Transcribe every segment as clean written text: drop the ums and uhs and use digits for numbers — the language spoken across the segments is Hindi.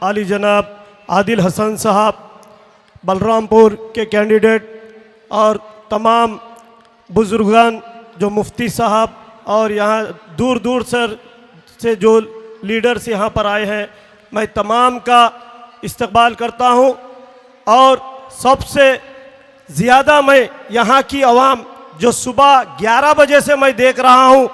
आली जनाब आदिल हसन साहब बलरामपुर के कैंडिडेट और तमाम बुजुर्गान जो मुफ्ती साहब और यहाँ दूर दूर से जो लीडर्स यहाँ पर आए हैं, मैं तमाम का इस्तकबाल करता हूँ। और सबसे ज़्यादा मैं यहाँ की आवाम जो सुबह 11 बजे से मैं देख रहा हूँ,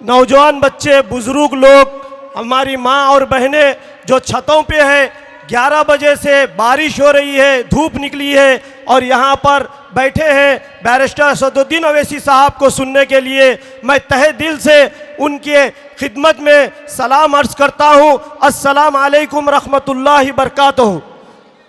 नौजवान बच्चे, बुज़ुर्ग लोग, हमारी माँ और बहनें जो छतों पे हैं, 11 बजे से बारिश हो रही है, धूप निकली है और यहाँ पर बैठे हैं बैरिस्टर असदुद्दीन अवैसी साहब को सुनने के लिए। मैं तहे दिल से उनके खिदमत में सलाम अर्ज़ करता हूँ। अस्सलाम वालेकुम रहमतुल्लाहि बरकातहू।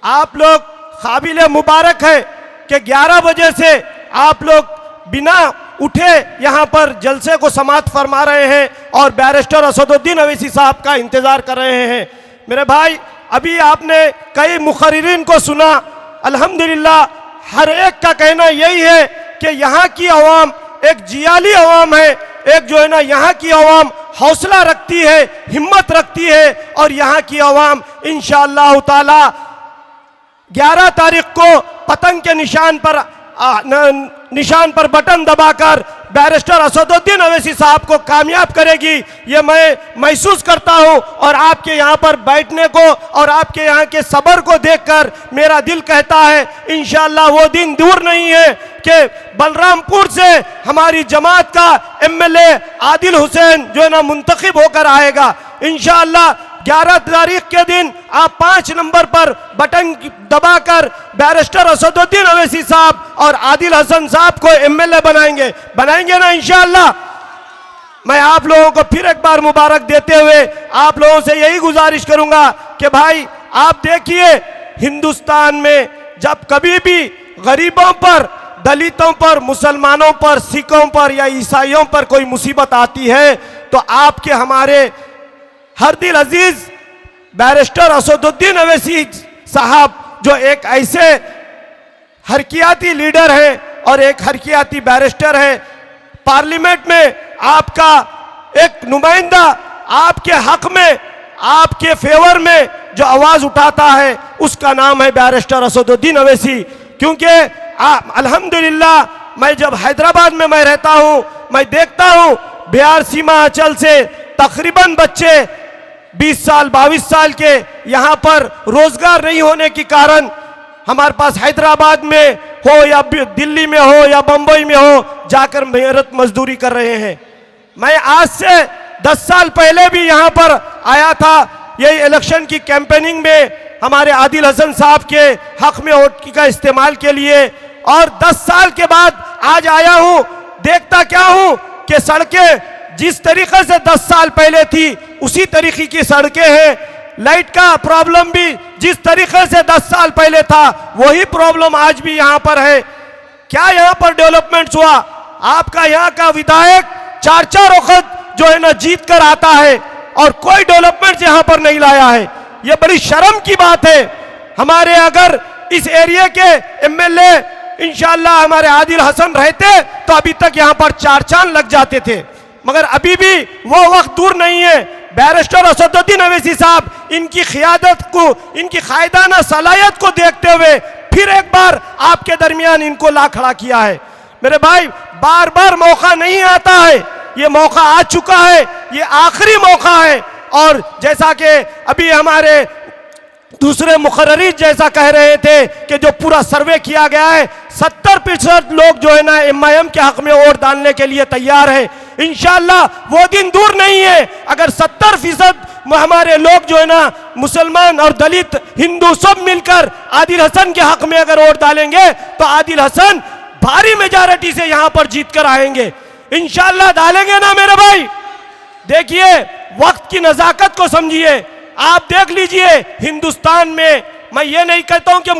आप लोग काबिल मुबारक है कि 11 बजे से आप लोग बिना उठे यहाँ पर जलसे को समाप्त फरमा रहे हैं और बैरिस्टर असदुद्दीन अवैसी साहब का इंतज़ार कर रहे हैं। मेरे भाई, अभी आपने कई मुखर्रिरीन को सुना, अल्हम्दुलिल्लाह हर एक का कहना यही है कि यहाँ की आवाम एक जियाली आवाम है, एक जो है ना यहाँ की आवाम हौसला रखती है, हिम्मत रखती है और यहाँ की आवाम इंशाअल्लाह ताला 11 तारीख को पतंग के निशान पर बटन दबाकर बैरिस्टर असदुद्दीन अवैसी साहब को कामयाब करेगी, ये मैं महसूस करता हूँ। और आपके यहाँ पर बैठने को और आपके यहाँ के सब्र को देखकर मेरा दिल कहता है इंशाअल्लाह वो दिन दूर नहीं है कि बलरामपुर से हमारी जमात का एमएलए आदिल हुसैन जो है ना मुंतखब होकर आएगा। इंशाअल्लाह 11 तारीख के दिन आप 5 नंबर पर बटन दबाकर बैरिस्टर असदुद्दीन अवैसी साहब और आदिल हसन साहब को एमएलए बनाएंगे ना इंशाअल्लाह। मैं आप लोगों को फिर एक बार मुबारक देते हुए आप लोगों से यही गुजारिश करूंगा कि भाई आप देखिए, हिंदुस्तान में जब कभी भी गरीबों पर, दलितों पर, मुसलमानों पर, सिखों पर या ईसाइयों पर कोई मुसीबत आती है तो आपके हमारे हर दिल अजीज बैरिस्टर असदुद्दीन अवैसी साहब जो एक ऐसे हरकियाती लीडर हैं और एक हरकियाती बैरिस्टर हैं, पार्लियामेंट में आपका एक नुमाइंदा आपके हक में, आपके फेवर में जो आवाज़ उठाता है उसका नाम है बैरिस्टर असदुद्दीन अवैसी। क्योंकि अल्हम्दुलिल्लाह मैं जब हैदराबाद में मैं रहता हूँ, मैं देखता हूँ बिहार सीमा अंचल से तकरीबन बच्चे 20 साल 22 साल के यहाँ पर रोजगार नहीं होने के कारण हमारे पास हैदराबाद में हो या दिल्ली में हो या बम्बई में हो जाकर मेहनत मजदूरी कर रहे हैं। मैं आज से 10 साल पहले भी यहाँ पर आया था यही इलेक्शन की कैंपेनिंग में हमारे आदिल हसन साहब के हक में वोट का इस्तेमाल के लिए, और 10 साल के बाद आज आया हूँ। देखता क्या हूँ कि सड़कें जिस तरीके से 10 साल पहले थी उसी तरीके की सड़कें हैं। लाइट का प्रॉब्लम भी जिस तरीके से 10 साल पहले था वही प्रॉब्लम आज भी यहाँ पर है। क्या यहाँ पर डेवलपमेंट हुआ? आपका यहाँ का विधायक 4-4 वक्त जो है ना जीत कर आता है और कोई डेवलपमेंट यहाँ पर नहीं लाया है। ये बड़ी शर्म की बात है। हमारे अगर इस एरिया के एमएलए इंशाअल्लाह हमारे आदिल हसन रहते तो अभी तक यहाँ पर 4 चांद लग जाते थे, मगर अभी भी वो वक्त दूर नहीं है। बैरिस्टर असदुद्दीन अवैसी साहब इनकी क़ियादत को, इनकी कायदाना सलाहियत को देखते हुए फिर एक बार आपके दरमियान इनको ला खड़ा किया है। मेरे भाई, बार बार मौका नहीं आता है, ये मौका आ चुका है, ये आखिरी मौका है। और जैसा कि अभी हमारे दूसरे मुखर्रिर जैसा कह रहे थे कि जो पूरा सर्वे किया गया है 70% लोग जो है ना एमआईएम के हक में वोट डालने के लिए तैयार है। इंशाअल्लाह वो दिन दूर नहीं है। अगर 70% हमारे लोग जो है ना मुसलमान और दलित हिंदू सब मिलकर आदिल हसन के हक में अगर वोट डालेंगे तो आदिल हसन भारी मेजॉरिटी से यहाँ पर जीत कर आएंगे। इंशाअल्लाह डालेंगे ना मेरे भाई। देखिए, वक्त की नजाकत को समझिए। आप देख लीजिए हिंदुस्तान में, मैं ये नहीं कहता हूं कि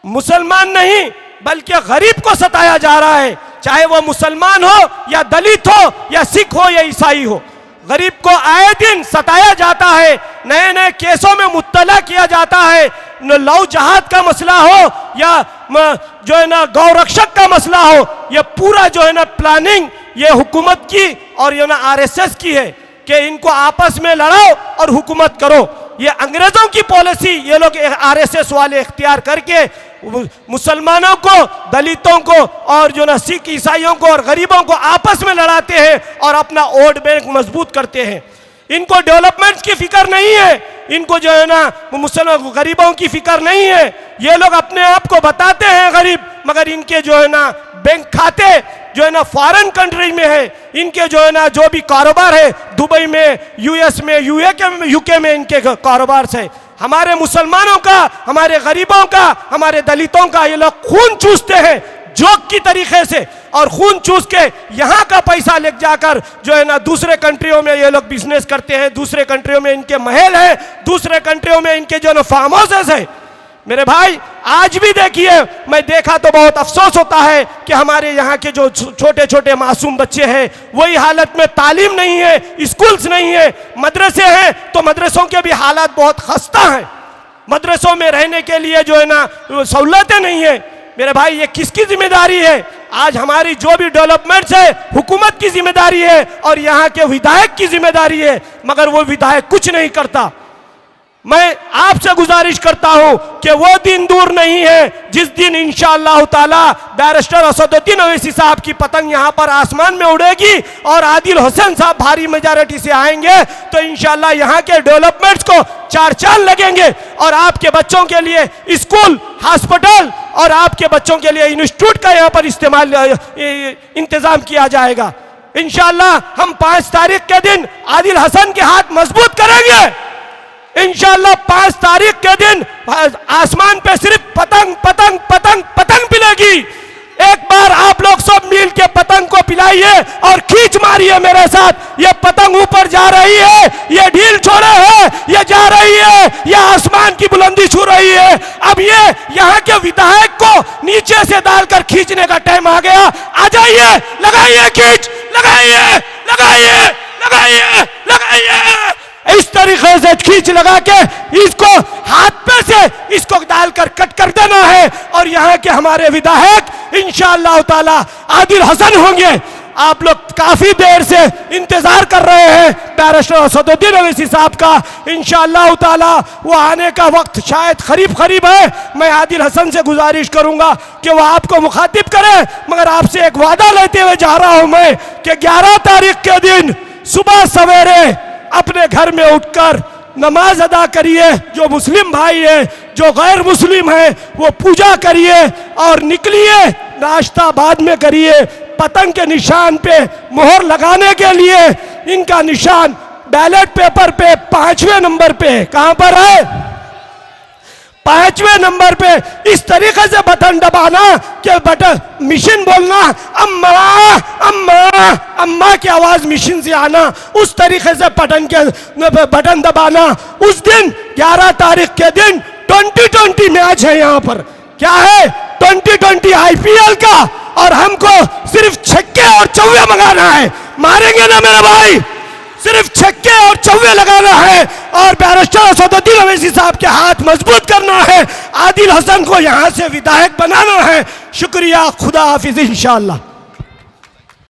मुसलमान नहीं बल्कि गरीब को सताया जा रहा है, चाहे वो मुसलमान हो या दलित हो या सिख हो या ईसाई हो। गरीब को आए दिन सताया जाता है, नए नए केसों में मुब्तला किया जाता है। लव जहाद का मसला हो या जो है ना गौ रक्षक का मसला हो, ये पूरा जो है ना प्लानिंग ये हुकूमत की और ये ना आरएसएस की है कि इनको आपस में लड़ाओ और हुकूमत करो। ये अंग्रेजों की पॉलिसी ये लोग आरएसएस वाले इख्तियार करके मुसलमानों को, दलितों को और जो ना सिख ईसाइयों को और गरीबों को आपस में लड़ाते हैं और अपना वोट बैंक मजबूत करते हैं। इनको डेवलपमेंट की फिक्र नहीं है, इनको जो है ना मुसलमान गरीबों की फिक्र नहीं है। ये लोग अपने आप को बताते हैं गरीब, मगर इनके जो है ना बैंक खाते जो है ना फॉरेन कंट्री में है। इनके जो है ना जो भी कारोबार है दुबई में, यूएस में, यूके में इनके कारोबार से हमारे मुसलमानों का, हमारे गरीबों का, हमारे दलितों का ये लोग खून चूसते हैं जोक की तरीके से, और खून चूस के यहाँ का पैसा ले जाकर जो है ना दूसरे कंट्रियों में ये लोग बिजनेस करते हैं। दूसरे कंट्रियों में इनके महल है, दूसरे कंट्रियों में इनके जो ना फार्म हाउसेस है। मेरे भाई आज भी देखिए, मैं देखा तो बहुत अफसोस होता है कि हमारे यहाँ के जो छोटे छोटे मासूम बच्चे हैं वही हालत में, तालीम नहीं है, स्कूल्स नहीं है, मदरसे हैं तो मदरसों के भी हालात बहुत खस्ता हैं। मदरसों में रहने के लिए जो है ना सहूलतें नहीं है। मेरे भाई ये किसकी जिम्मेदारी है? आज हमारी जो भी डेवलपमेंट्स है हुकूमत की जिम्मेदारी है और यहाँ के विधायक की जिम्मेदारी है, मगर वो विधायक कुछ नहीं करता। मैं आपसे गुजारिश करता हूं कि वो दिन दूर नहीं है जिस दिन इंशाअल्लाह ताला बैरिस्टर असदुद्दीन ओवैसी साहब की पतंग यहां पर आसमान में उड़ेगी और आदिल हुसैन साहब भारी मेजॉरिटी से आएंगे तो इंशाअल्लाह यहां के डेवलपमेंट्स को चार चांद लगेंगे और आपके बच्चों के लिए स्कूल, हॉस्पिटल और आपके बच्चों के लिए इंस्टीट्यूट का यहां पर इंतजाम किया जाएगा। इंशाअल्लाह हम 5 तारीख के दिन आदिल हसन के हाथ मजबूत करेंगे। इंशाअल्लाह 5 तारीख के दिन आसमान पे सिर्फ पतंग पतंग पतंग पतंग पिलेगी। एक बार आप लोग सब मिल के पतंग को पिलाइए और खींच मारिए मेरे साथ। ये पतंग ऊपर जा रही है, ये ढील छोड़े है, ये जा रही है, ये आसमान की बुलंदी छू रही है। अब ये यहाँ के विधायक को नीचे से डालकर खींचने का टाइम आ गया। आ जाइए, लगाइए खींच, लगाइए लगाइए लगाइए लगाइए। इस तरीके से खींच लगा के इसको हाथ पे से इसको डालकर कट कर देना है और यहाँ के हमारे विधायक इंशाअल्लाह ताला आदिल हसन होंगे। आप लोग काफी देर से इंतजार कर रहे हैं बैरिस्टर असदुद्दीन ओवैसी साहब का। इंशाअल्लाह ताला वो आने का वक्त शायद करीब है। मैं आदिल हसन से गुजारिश करूंगा कि वो आपको मुखातिब करे, मगर आपसे एक वादा लेते हुए जा रहा हूं मैं कि 11 तारीख के दिन सुबह सवेरे अपने घर में उठकर नमाज अदा करिए। जो मुस्लिम भाई है, जो गैर मुस्लिम है, वो पूजा करिए और निकलिए। नाश्ता बाद में करिए। पतंग के निशान पे मोहर लगाने के लिए इनका निशान बैलेट पेपर पे 5वें नंबर पे, कहां पर है? 5वें नंबर पे इस तरीके से बटन दबाना कि बटन मशीन बोलना अम्मा अम्मा अम्मा की आवाज मशीन से आना, उस तरीके से बटन दबाना। उस दिन 11 तारीख के दिन 2020 मैच है यहाँ पर। क्या है? 2020 IPL का, और हमको सिर्फ छक्के और चौके मंगाना है। मारेंगे ना मेरे भाई? सिर्फ छक्के और चौके लगाना है और बैरिस्टर असदुद्दीन ओवैसी साहब के हाथ मजबूत करना है। आदिल हसन को यहां से विधायक बनाना है। शुक्रिया, खुदा हाफिज, इंशाअल्लाह।